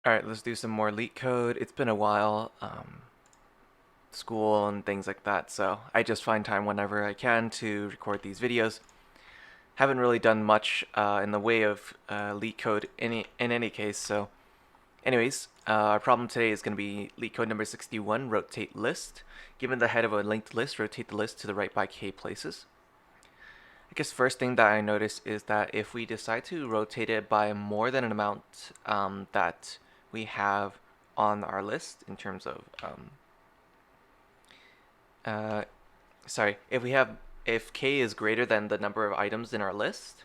Alright, let's do some more LeetCode. It's been a while, school and things like that, so I just find time whenever I can to record these videos. Haven't really done much in the way of LeetCode in any case, so anyways, our problem today is going to be LeetCode number 61, rotate list. Given the head of a linked list, rotate the list to the right by k places. I guess first thing that I notice is that if we decide to rotate it by more than an amount that we have on our list in terms of if k is greater than the number of items in our list,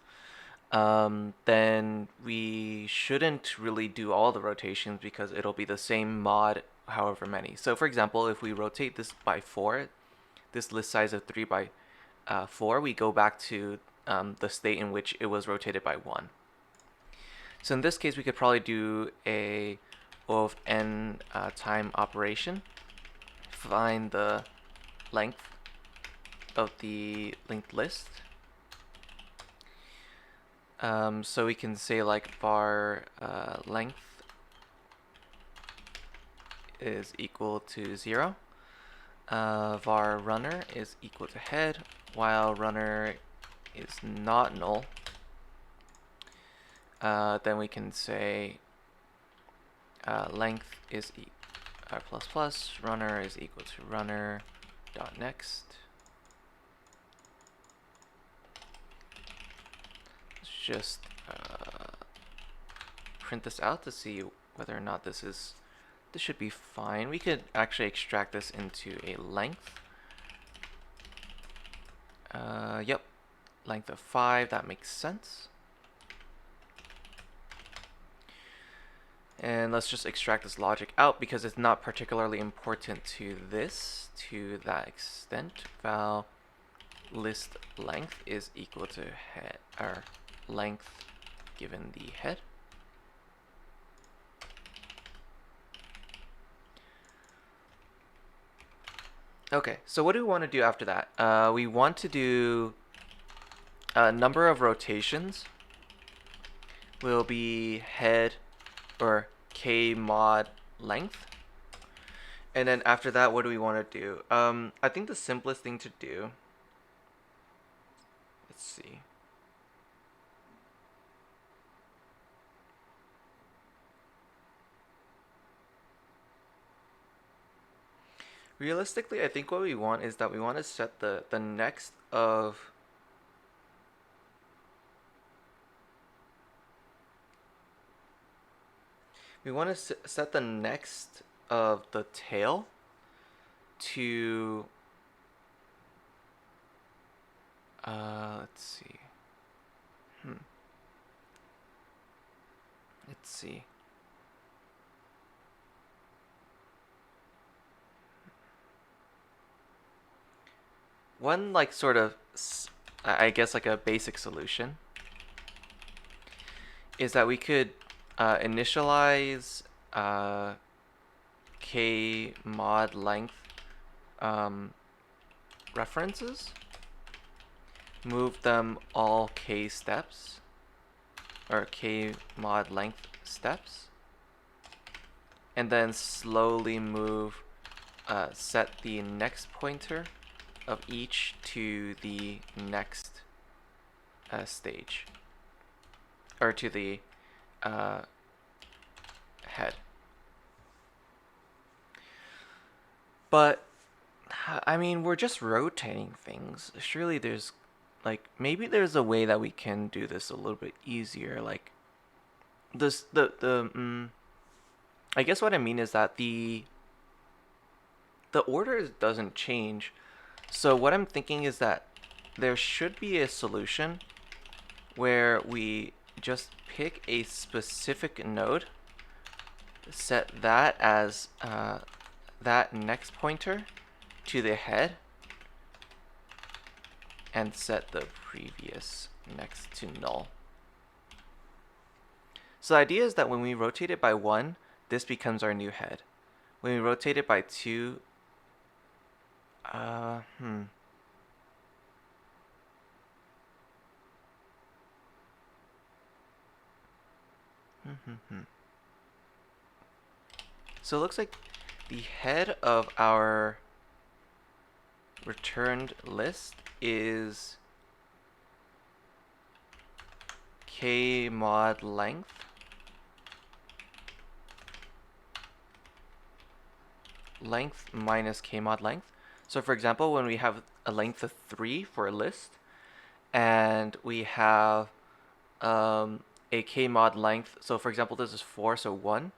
then we shouldn't really do all the rotations because it'll be the same mod however many. So for example, if we rotate this by 4, this list size of 3 by 4, we go back to the state in which it was rotated by 1. So in this case, we could probably do a O of n time operation. Find the length of the linked list. So we can say like var length is equal to 0. Var runner is equal to head, while runner is not null. Then we can say length is plus plus runner is equal to runner dot next. Let's just print this out to see whether or not this should be fine. We could actually extract this into a length. Yep, length of 5, that makes sense. And let's just extract this logic out because it's not particularly important to that extent. Val list length is equal to head, or length given the head. Okay, so what do we want to do after that? We want to do a number of rotations will be head or k mod length. And then after that, what do we want to do? I think the simplest thing to do, let's see. Realistically, I think what we want is that we want to set the next of we want to set the next of the tail to let's see. Let's see. One like sort of I guess like a basic solution is that we could initialize k mod length references, move them all k steps, or k mod length steps, and then slowly move set the next pointer of each to the next stage, or to the head. But I mean, we're just rotating things. Surely there's like maybe there's a way that we can do this a little bit easier. Like this I guess what I mean is that the order doesn't change. So what I'm thinking is that there should be a solution where we just pick a specific node, set that as that next pointer to the head, and set the previous next to null. So the idea is that when we rotate it by 1, this becomes our new head. When we rotate it by 2, So it looks like the head of our returned list is k mod length minus k mod length. So for example, when we have a length of 3 for a list, and we have a k mod length, so for example, this is 4, so 1.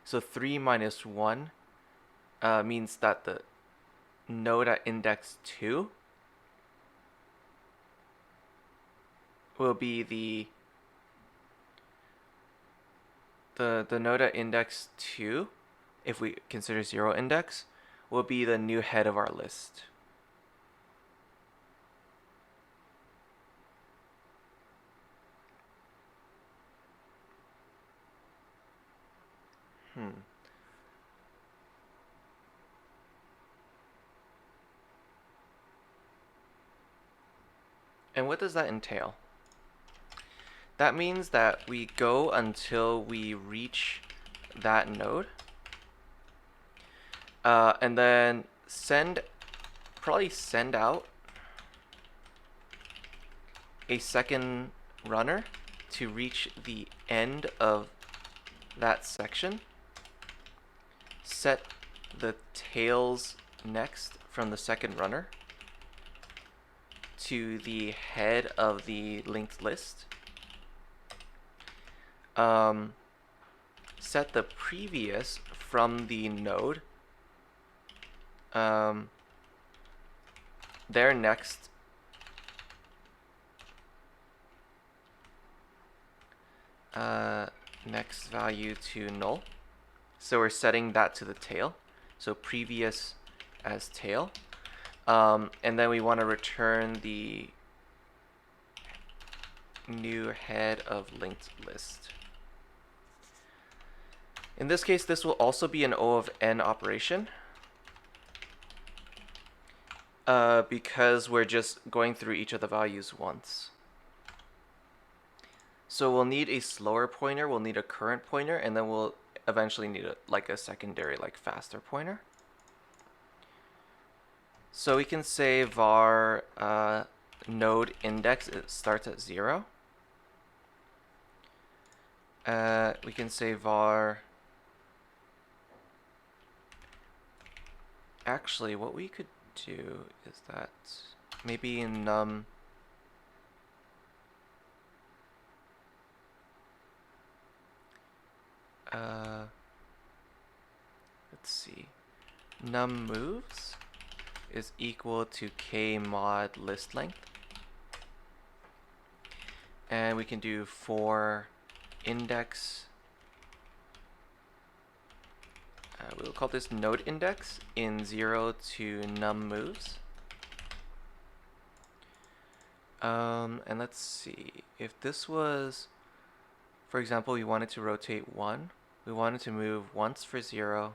So 3 minus 1 means that the node at index 2 will be the node at index 2, if we consider 0 index, will be the new head of our list. And what does that entail? That means that we go until we reach that node, and then probably send out a second runner to reach the end of that section, set the tails next from the second runner to the head of the linked list, set the previous from the node their next value to null. So we're setting that to the tail. So previous as tail. And then we want to return the new head of linked list. In this case, this will also be an O of n operation, because we're just going through each of the values once. So we'll need a slower pointer, we'll need a current pointer, and then we'll eventually need a secondary, faster pointer. So we can say var node index, it starts at 0. We can say var, actually what we could do is that maybe num let's see, num moves is equal to k mod list length, and we can do for index, we'll call this node index in 0 to num moves. And let's see, if this was, for example, we wanted to rotate 1, we wanted to move once for 0,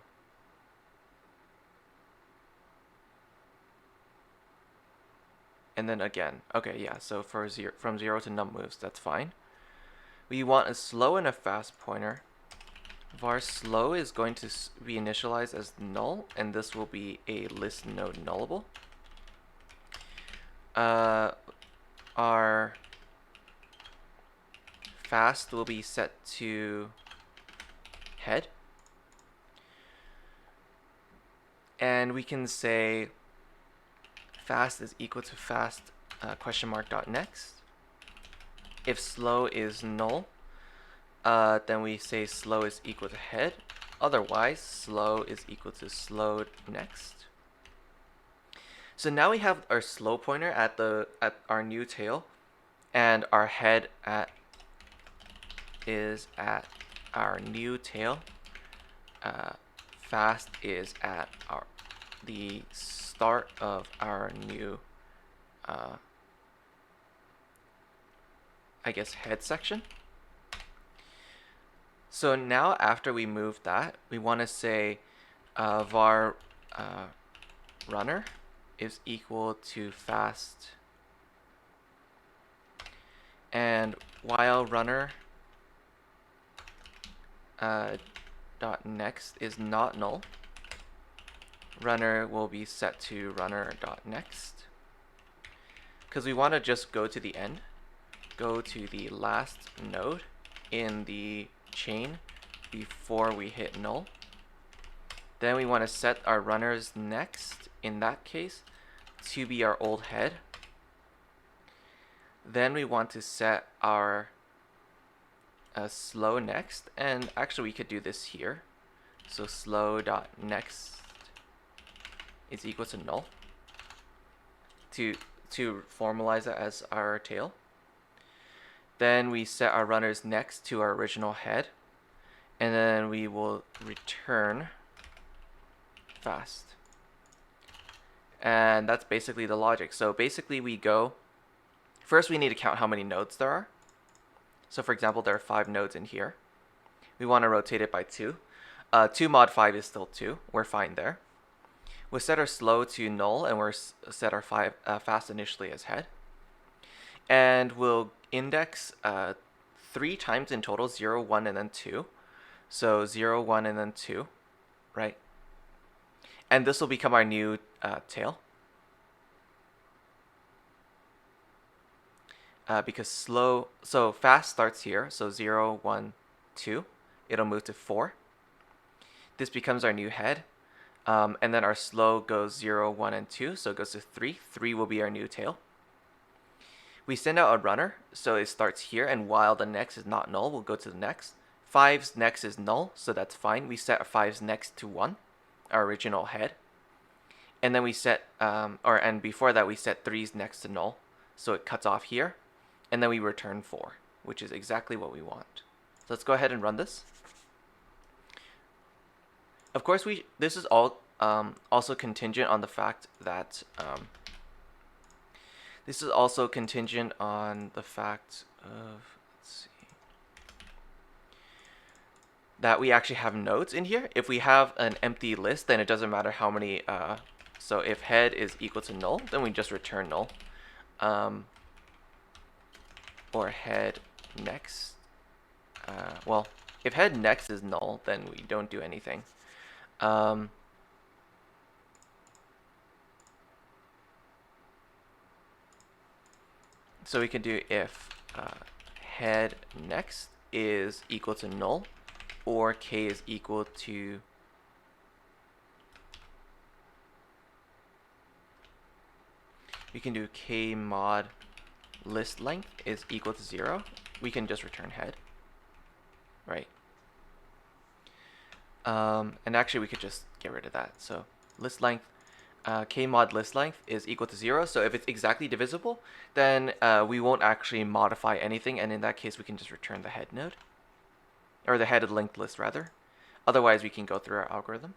and then again. Okay, yeah, so for from 0 to num moves, that's fine. We want a slow and a fast pointer. Var slow is going to be initialized as null, and this will be a list node nullable. Our fast will be set to head. And we can say fast is equal to fast question mark dot next. If slow is null, then we say slow is equal to head. Otherwise, slow is equal to slowed next. So now we have our slow pointer at our new tail, and our head is at our new tail. Fast is at the start of our new I guess head section. So now after we move that, we want to say var runner is equal to fast, and while runner runner.next is not null. Runner will be set to runner.next. Because we want to just go to the end, go to the last node in the chain before we hit null. Then we want to set our runners next, in that case, to be our old head. Then we want to set our slow next, and actually we could do this here. So slow.next is equal to null to formalize it as our tail. Then we set our runners next to our original head, and then we will return fast. And that's basically the logic. So basically we go, first we need to count how many nodes there are. So for example, there are 5 nodes in here. We want to rotate it by 2. 2 mod 5 is still 2. We're fine there. We'll set our slow to null, and we'll set our fast initially as head. And we'll index 3 times in total, 0, 1, and then 2. So 0, 1, and then 2, right? And this will become our new tail. Because so fast starts here, so 0, 1, 2. It'll move to 4. This becomes our new head. And then our slow goes 0, 1, and 2, so it goes to 3. 3 will be our new tail. We send out a runner, so it starts here, and while the next is not null, we'll go to the next. 5's next is null, so that's fine. We set 5's next to 1, our original head. And then we set, and before that we set 3's next to null, so it cuts off here. And then we return 4, which is exactly what we want. So let's go ahead and run this. Of course, this is all also contingent on the fact that let's see, that we actually have nodes in here. If we have an empty list, then it doesn't matter how many. So if head is equal to null, then we just return null. Or head next. Well, if head next is null, then we don't do anything. So we can do if head next is equal to null, or k is equal to we can do k mod list length is equal to 0. We can just return head, right? And actually we could just get rid of that. So list length, k mod list length is equal to 0. So if it's exactly divisible, then we won't actually modify anything, and in that case we can just return the head node, or the head of the linked list rather. Otherwise we can go through our algorithm.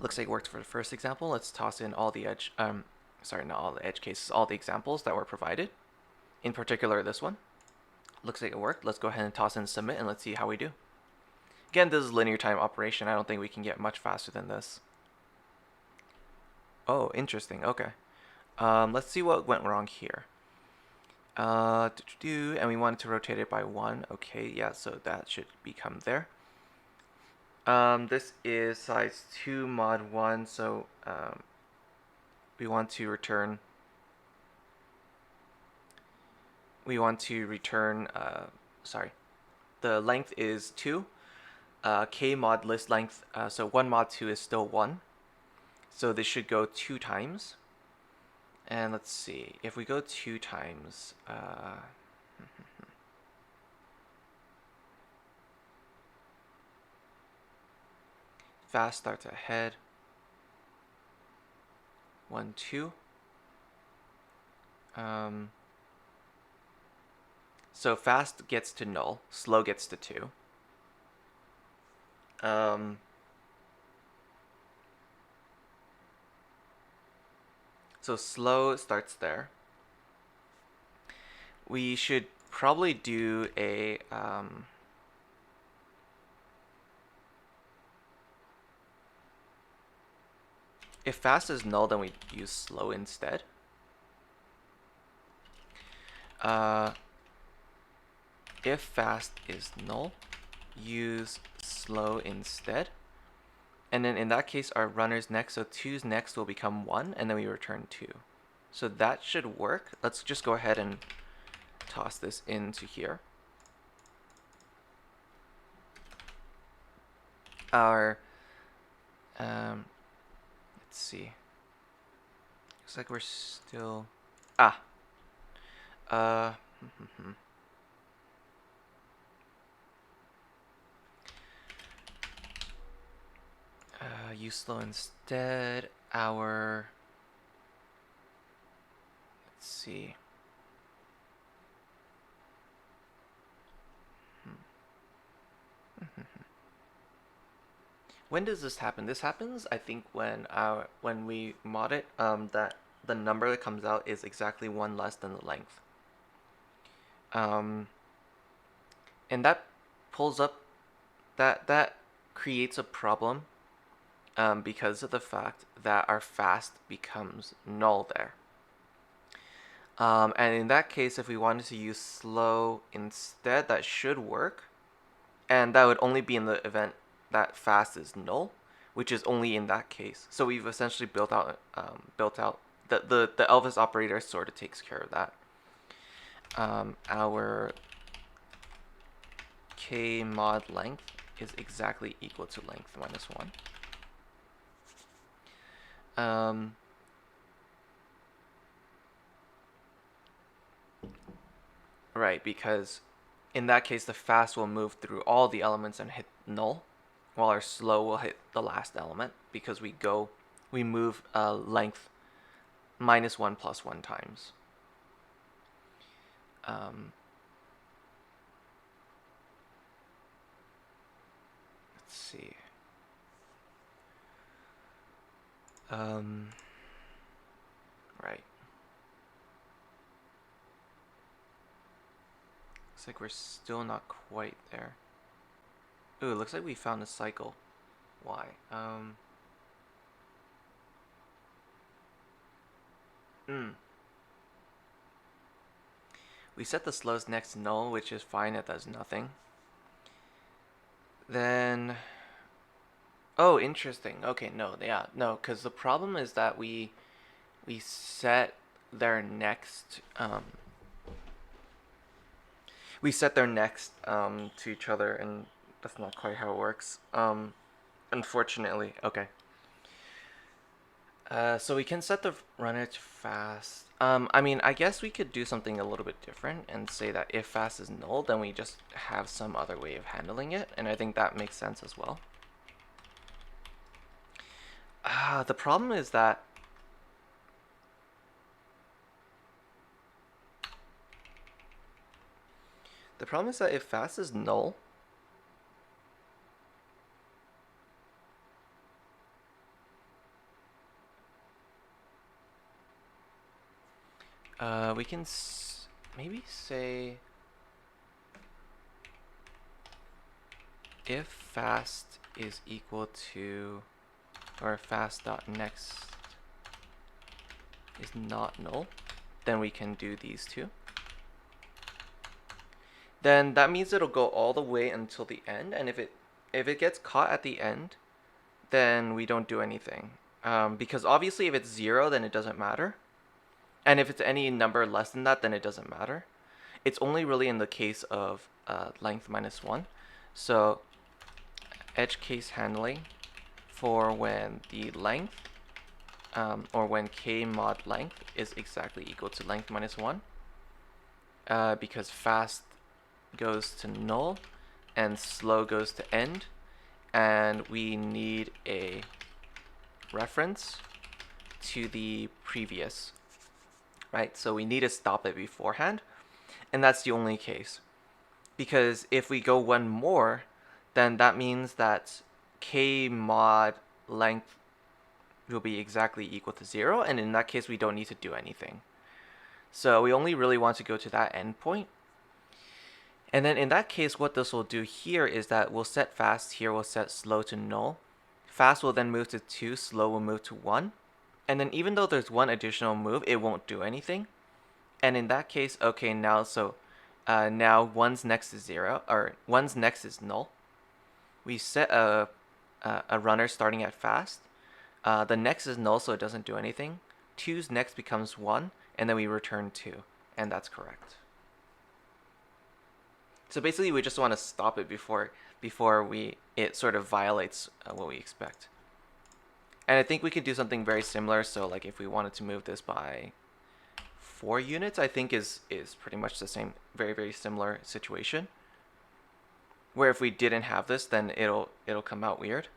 Looks like it worked for the first example. Let's toss in all the edge, sorry, not all the edge cases, all the examples that were provided. In particular, this one. Looks like it worked. Let's go ahead and toss in submit, and let's see how we do. Again, this is linear time operation. I don't think we can get much faster than this. Oh, interesting. Okay. Let's see what went wrong here. And we wanted to rotate it by 1. Okay, yeah, so that should become there. This is size 2 mod 1, so we want to return sorry, the length is 2, k mod list length, so 1 mod 2 is still 1, so this should go 2 times. And let's see, if we go 2 times, fast starts ahead, 1, 2. So fast gets to null, slow gets to 2. So slow starts there. We should probably do a if fast is null, then we use slow instead. if fast is null, use slow instead. And then in that case, our runner's next, so 2's next will become 1, and then we return 2. So that should work. Let's just go ahead and toss this into here. Our, let's see. Looks like we're still, use slow instead. Our, let's see. When does this happen? This happens, I think, when we mod it, that the number that comes out is exactly 1 less than the length. And that pulls up, that creates a problem because of the fact that our fast becomes null there. And in that case, if we wanted to use slow instead, that should work. And that would only be in the event that fast is null, which is only in that case. So we've essentially built out the Elvis operator sort of takes care of that. Our k mod length is exactly equal to length minus 1. Right, because in that case, the fast will move through all the elements and hit null, while our slow will hit the last element because we move length minus 1 plus 1 times. Let's see. Right. Looks like we're still not quite there. Ooh, looks like we found a cycle. Why? We set the slows next to null, which is fine, it does nothing. Then, oh, interesting. Okay, no, because the problem is that we set their next to each other, and that's not quite how it works. Unfortunately, okay. So we can set the runner to fast. I mean, I guess we could do something a little bit different and say that if fast is null, then we just have some other way of handling it, and I think that makes sense as well. The problem is that if fast is null, we can maybe say if fast is equal to, or fast.next is not null, then we can do these two. Then that means it'll go all the way until the end, and if it gets caught at the end, then we don't do anything. Because obviously if it's 0, then it doesn't matter. And if it's any number less than that, then it doesn't matter. It's only really in the case of length minus 1. So edge case handling for when the length, or when k mod length is exactly equal to length minus 1. Because fast goes to null and slow goes to end. And we need a reference to the previous. Right, so we need to stop it beforehand, and that's the only case. Because if we go one more, then that means that k mod length will be exactly equal to 0, and in that case we don't need to do anything. So we only really want to go to that endpoint. And then in that case, what this will do here is that we'll set fast here, we'll set slow to null. Fast will then move to 2, slow will move to 1. And then even though there's one additional move, it won't do anything. And in that case, okay, now so now one's next is 0, or one's next is null. We set a runner starting at fast. The next is null, so it doesn't do anything. 2's next becomes 1, and then we return 2, and that's correct. So basically, we just want to stop it before it sort of violates what we expect. And I think we could do something very similar. So like if we wanted to move this by 4 units, I think is pretty much the same, very similar situation. Where if we didn't have this, then it'll come out weird.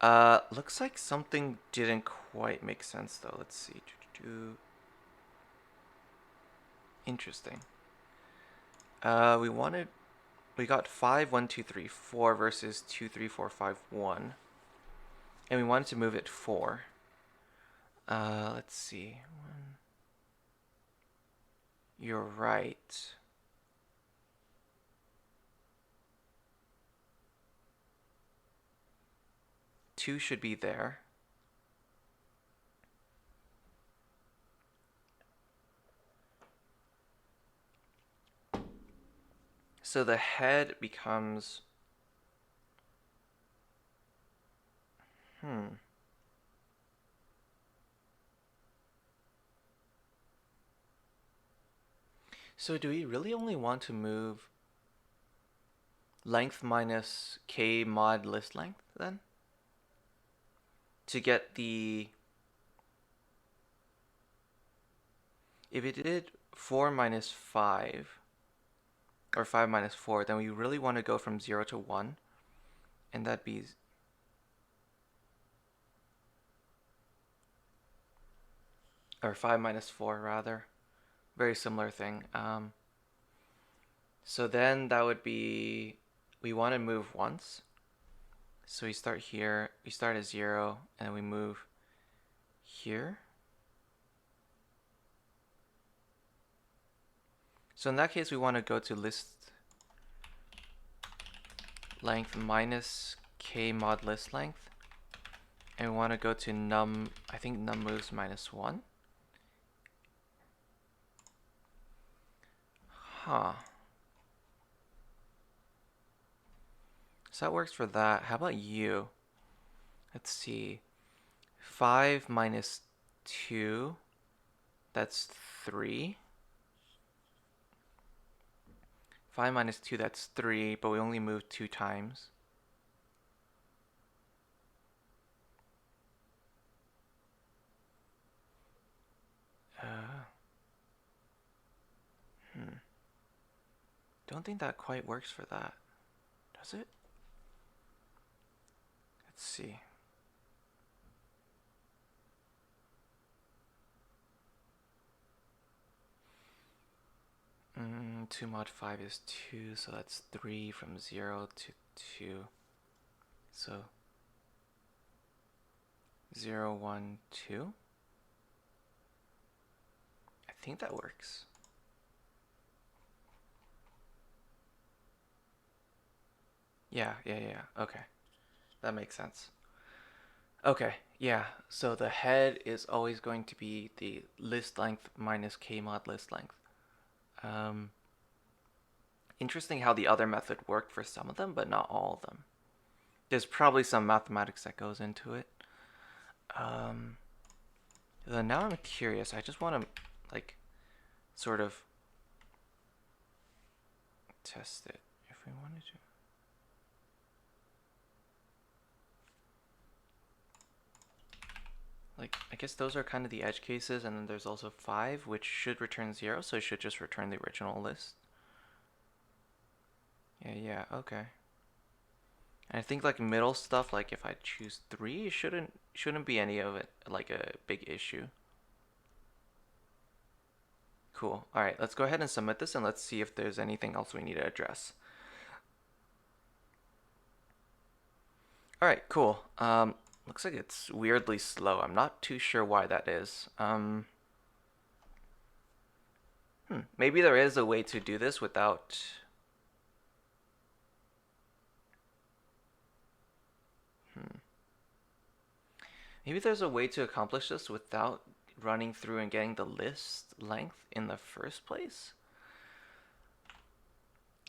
Looks like something didn't quite make sense though. Let's see. Interesting. We got 5, 1, 2, 3, 4 versus 2, 3, 4, 5, 1. And we wanted to move it 4. Let's see. You're right. Two should be there. So the head becomes... So do we really only want to move length minus k mod list length then? To get the... If it did 4 minus 5, or 5 minus 4, then we really want to go from 0 to 1, and that'd be... Or 5 minus 4, rather. Very similar thing. So then that would be... We want to move once. So we start here. We start at 0, and we move here. So in that case, we want to go to list length minus k mod list length. And we want to go to num, I think num moves minus 1. Huh. So that works for that. How about you? Let's see. 5 minus 2, that's 3. 5 minus 2, that's 3, but we only moved 2 times. Don't think that quite works for that. Does it? Let's see. Two mod 5 is 2, so that's 3 from 0 to 2. So 0, 1, 2. I think that works. Yeah. Okay. That makes sense. Okay, yeah. So the head is always going to be the list length minus k mod list length. Interesting how the other method worked for some of them, but not all of them. There's probably some mathematics that goes into it. Then now I'm curious. I just want to, like, sort of test it if we wanted to. Like, I guess those are kind of the edge cases, and then there's also 5, which should return 0, so it should just return the original list. Yeah, okay. And I think like middle stuff, like if I choose 3, shouldn't be any of it like a big issue. Cool. All right, let's go ahead and submit this, and let's see if there's anything else we need to address. All right, cool. Looks like it's weirdly slow. I'm not too sure why that is. Maybe there is a way to do this without... Maybe there's a way to accomplish this without running through and getting the list length in the first place?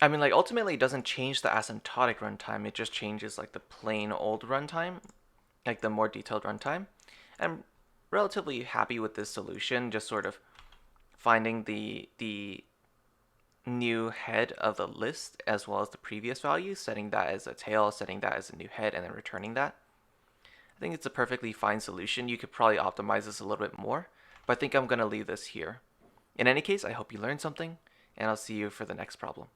I mean, like, ultimately it doesn't change the asymptotic runtime. It just changes like the plain old runtime, like the more detailed runtime. I'm relatively happy with this solution, just sort of finding the new head of the list as well as the previous value, setting that as a tail, setting that as a new head, and then returning that. I think it's a perfectly fine solution. You could probably optimize this a little bit more, but I think I'm going to leave this here. In any case, I hope you learned something, and I'll see you for the next problem.